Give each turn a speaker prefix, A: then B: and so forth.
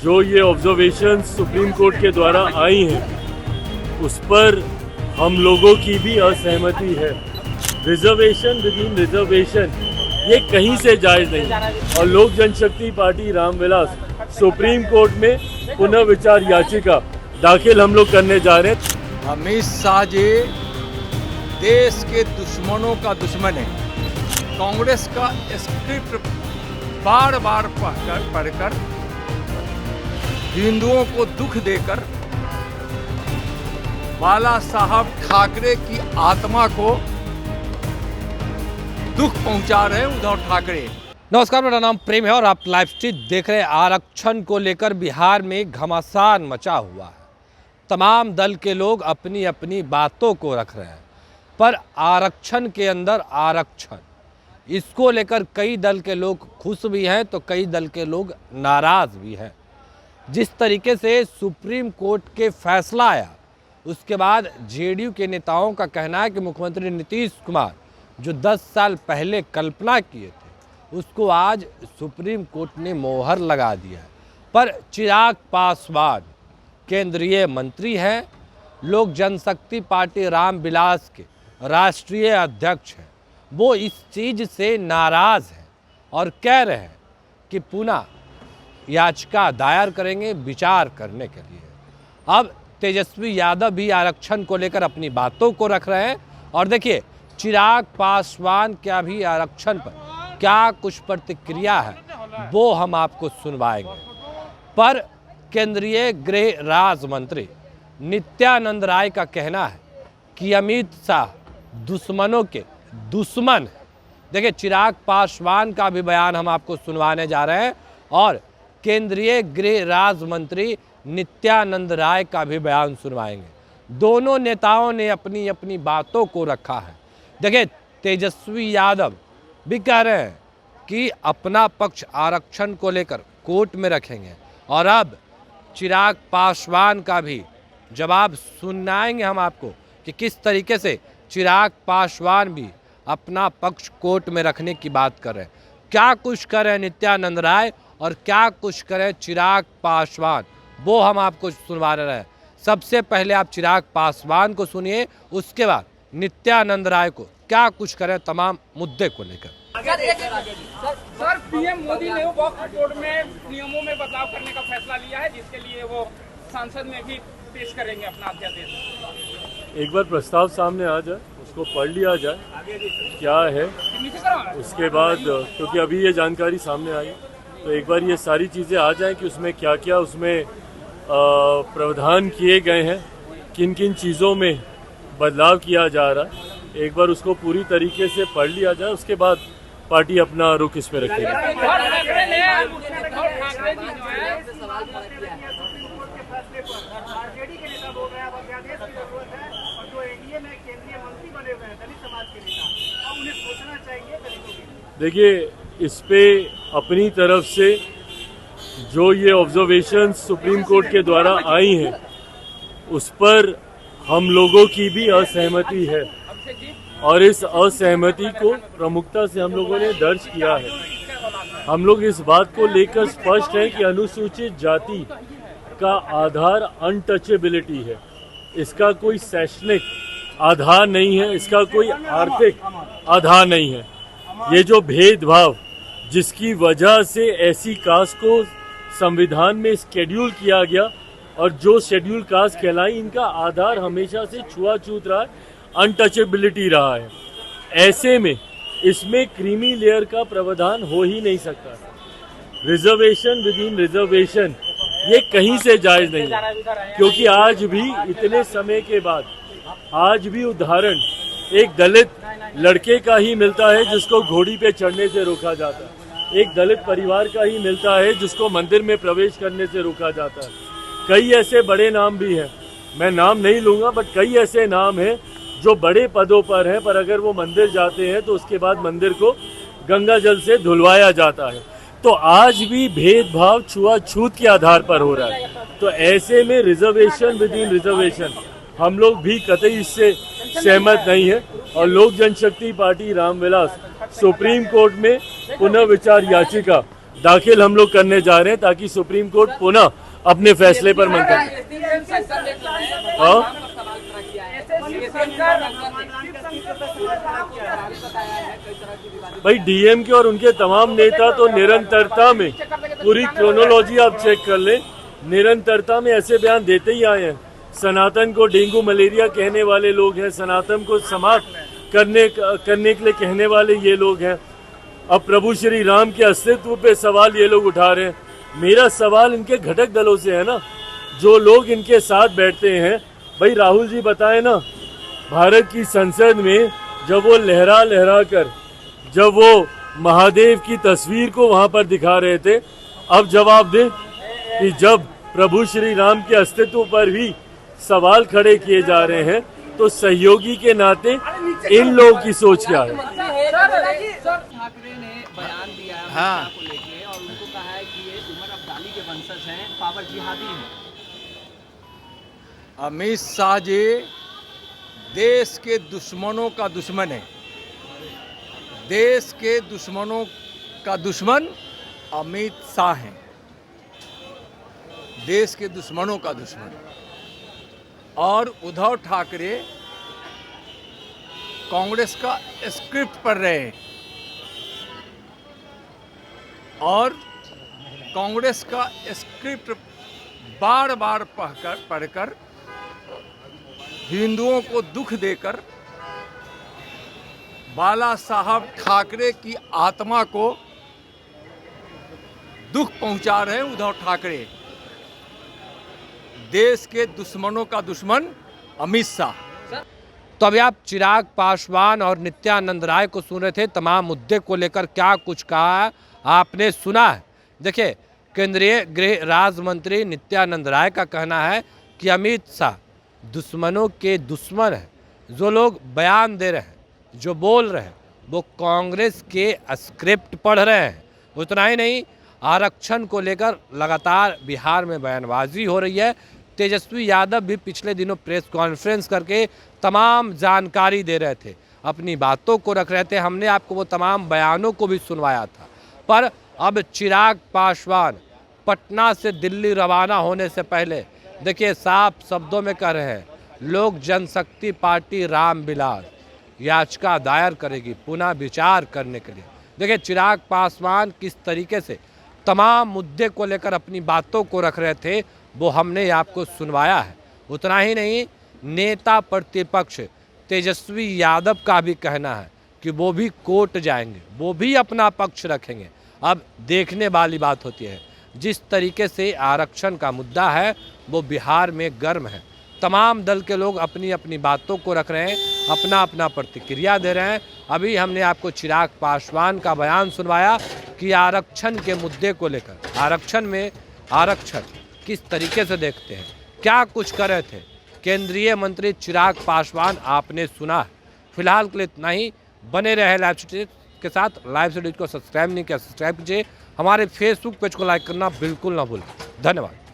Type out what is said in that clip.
A: जो ये observation supreme court के द्वारा आई हैं उस पर हम लोगों की भी असहमति है। रिजर्वेशन विद इन रिजर्वेशन ये कहीं से जायज़ नहीं और लोक जनशक्ति पार्टी रामविलास सुप्रीम कोर्ट में पुनः विचार याचिका दाखिल हम लोग करने जा रहे हैं।
B: अमित शाह जी देश के दुश्मनों का दुश्मन है। कांग्रेस का स्क्रिप्ट बार बार पढ़कर हिंदुओं को दुख देकर बाला साहब ठाकरे की आत्मा को दुख पहुंचा रहे हैं उद्धव ठाकरे।
C: नमस्कार, मेरा नाम प्रेम है और आप लाइव स्ट्रीट देख रहे हैं। आरक्षण को लेकर बिहार में घमासान मचा हुआ है। तमाम दल के लोग अपनी अपनी बातों को रख रहे हैं, पर आरक्षण के अंदर आरक्षण, इसको लेकर कई दल के लोग खुश भी हैं तो कई दल के लोग नाराज़ भी हैं। जिस तरीके से सुप्रीम कोर्ट के फैसला आया उसके बाद जेडीयू के नेताओं का कहना है कि मुख्यमंत्री नीतीश कुमार जो 10 साल पहले कल्पना किए थे उसको आज सुप्रीम कोर्ट ने मोहर लगा दिया है। पर चिराग पासवान केंद्रीय मंत्री हैं, लोक जनशक्ति पार्टी रामविलास के राष्ट्रीय अध्यक्ष हैं, वो इस चीज़ से नाराज़ हैं और कह रहे हैं कि पुनः याचिका दायर करेंगे विचार करने के लिए। अब तेजस्वी यादव भी आरक्षण को लेकर अपनी बातों को रख रहे हैं और देखिए चिराग पासवान क्या भी आरक्षण पर क्या कुछ प्रतिक्रिया है वो हम आपको सुनवाएंगे। पर केंद्रीय गृह राज्य मंत्री नित्यानंद राय का कहना है कि अमित शाह दुश्मनों के दुश्मन है। देखिए चिराग पासवान का भी बयान हम आपको सुनवाने जा रहे हैं और केंद्रीय गृह राज्य मंत्री नित्यानंद राय का भी बयान सुनवाएंगे। दोनों नेताओं ने अपनी अपनी बातों को रखा है। देखिए तेजस्वी यादव भी कह रहे हैं कि अपना पक्ष आरक्षण को लेकर कोर्ट में रखेंगे और अब चिराग पासवान का भी जवाब सुनाएंगे हम आपको कि किस तरीके से चिराग पासवान भी अपना पक्ष कोर्ट में रखने की बात कर रहे हैं। क्या कुछ करें नित्यानंद राय और क्या कुछ करें चिराग पासवान, वो हम आपको सुनवा रहे हैं। सबसे पहले आप चिराग पासवान को सुनिए, उसके बाद नित्यानंद राय को क्या कुछ करें तमाम मुद्दे को लेकर।
D: सर पीएम मोदी ने वक्फ बोर्ड में नियमों में बदलाव करने का फैसला लिया है जिसके लिए वो संसद में भी पेश करेंगे अपना अध्यादेश।
A: एक बार प्रस्ताव सामने आ जाए, उसको पढ़ लिया जाए क्या है, उसके बाद क्योंकि अभी ये जानकारी सामने आई तो एक बार ये सारी चीज़ें आ जाएं कि उसमें क्या क्या उसमें प्रावधान किए गए हैं, किन किन चीज़ों में बदलाव किया जा रहा है, एक बार उसको पूरी तरीके से पढ़ लिया जाए। उसके बाद पार्टी अपना रुख इस पे रखेगी। देखिए इस पे अपनी तरफ से जो ये ऑब्जर्वेशन सुप्रीम कोर्ट के द्वारा आई हैं उस पर हम लोगों की भी असहमति है और इस असहमति को प्रमुखता से हम लोगों ने दर्ज किया है। हम लोग इस बात को लेकर स्पष्ट है कि अनुसूचित जाति का आधार अनटचेबिलिटी है, इसका कोई शैक्षणिक आधार नहीं है, इसका कोई आर्थिक आधार नहीं है। ये जो भेदभाव जिसकी वजह से ऐसी कास्ट को संविधान में शेड्यूल किया गया और जो शेड्यूल कास्ट कहलाई, इनका आधार हमेशा से छुआछूत रहा है, अनटचेबिलिटी रहा है। ऐसे में इसमें क्रीमी लेयर का प्रावधान हो ही नहीं सकता। रिजर्वेशन विद इन रिजर्वेशन ये कहीं से जायज नहीं है, क्योंकि आज भी इतने समय के बाद आज भी उदाहरण एक दलित लड़के का ही मिलता है जिसको घोड़ी पे चढ़ने से रोका जाता है, एक दलित परिवार का ही मिलता है जिसको मंदिर में प्रवेश करने से रोका जाता है। कई ऐसे बड़े नाम भी हैं, मैं नाम नहीं लूंगा, बट कई ऐसे नाम हैं जो बड़े पदों पर हैं, पर अगर वो मंदिर जाते हैं तो उसके बाद मंदिर को गंगा जल से धुलवाया जाता है। तो आज भी भेदभाव छुआछूत के आधार पर हो रहा है। तो ऐसे में रिजर्वेशन विद इन रिजर्वेशन हम लोग भी कतई इससे सहमत नहीं है और लोक जनशक्ति पार्टी रामविलास सुप्रीम कोर्ट में पुनः विचार याचिका दाखिल हम लोग करने जा रहे हैं ताकि सुप्रीम कोर्ट पुनः अपने फैसले पर मंतव्य। हाँ? भाई डीएमके और उनके तमाम नेता तो निरंतरता में, पूरी क्रोनोलॉजी आप चेक कर लें, निरंतरता में ऐसे बयान देते ही आए हैं। सनातन को डेंगू मलेरिया कहने वाले लोग हैं, सनातन को समाप्त करने के लिए कहने वाले ये लोग हैं। अब प्रभु श्री राम के अस्तित्व पे सवाल ये लोग उठा रहे हैं। मेरा सवाल इनके घटक दलों से है ना, जो लोग इनके साथ बैठते हैं। भाई राहुल जी बताएं ना, भारत की संसद में जब वो लहरा लहरा कर जब वो महादेव की तस्वीर को वहां पर दिखा रहे थे, अब जवाब दें कि जब प्रभु श्री राम के अस्तित्व पर भी सवाल खड़े किए जा रहे हैं तो सहयोगी के नाते इन लोगों की सोच क्या है?
E: ठाकरे ने बयान दिया है
B: हाँ।
E: को लेके और उनको कहा है कि ये उमर अब्दाली के वंशज हैं, पावर जिहादी हैं।
B: अमित शाह जी देश के दुश्मनों का दुश्मन है। देश के दुश्मनों का दुश्मन अमित शाह हैं। देश के दुश्मनों का दुश्मन। और उद्धव ठाकरे कांग्रेस का स्क्रिप्ट पढ़ रहे हैं और कांग्रेस का स्क्रिप्ट बार बार पढ़कर हिंदुओं को दुख देकर बाला साहब ठाकरे की आत्मा को दुख पहुंचा रहे हैं उद्धव ठाकरे। देश के दुश्मनों का दुश्मन अमित शाह।
C: तो अभी आप चिराग पासवान और नित्यानंद राय को सुन रहे थे। तमाम मुद्दे को लेकर क्या कुछ कहा आपने सुना है। देखिए, केंद्रीय गृह राज्य मंत्री नित्यानंद राय का कहना है कि अमित शाह दुश्मनों के दुश्मन हैं। जो लोग बयान दे रहे हैं, जो बोल रहे हैं, वो कांग्रेस के स्क्रिप्ट पढ़ रहे हैं। उतना ही नहीं, आरक्षण को लेकर लगातार बिहार में बयानबाजी हो रही है। तेजस्वी यादव भी पिछले दिनों प्रेस कॉन्फ्रेंस करके तमाम जानकारी दे रहे थे, अपनी बातों को रख रहे थे। हमने आपको वो तमाम बयानों को भी सुनवाया था। पर अब चिराग पासवान पटना से दिल्ली रवाना होने से पहले देखिए साफ शब्दों में कह रहे हैं, लोक जनशक्ति पार्टी रामविलास याचिका दायर करेगी पुनः विचार करने के लिए। देखिए चिराग पासवान किस तरीके से तमाम मुद्दे को लेकर अपनी बातों को रख रहे थे, वो हमने आपको सुनवाया है। उतना ही नहीं, नेता प्रतिपक्ष तेजस्वी यादव का भी कहना है कि वो भी कोर्ट जाएंगे, वो भी अपना पक्ष रखेंगे। अब देखने वाली बात होती है, जिस तरीके से आरक्षण का मुद्दा है वो बिहार में गर्म है। तमाम दल के लोग अपनी अपनी बातों को रख रहे हैं, अपना अपना प्रतिक्रिया दे रहे हैं। अभी हमने आपको चिराग पासवान का बयान सुनवाया कि आरक्षण के मुद्दे को लेकर, आरक्षण में आरक्षण किस तरीके से देखते हैं, क्या कुछ कर रहे थे केंद्रीय मंत्री चिराग पासवान, आपने सुना है। फिलहाल के लिए इतना ही। बने रहे लाइव स्टूडियो के साथ। लाइव स्टूडियो को सब्सक्राइब नहीं किया, सब्सक्राइब कीजिए। हमारे फेसबुक पेज को लाइक करना बिल्कुल ना भूलें। धन्यवाद।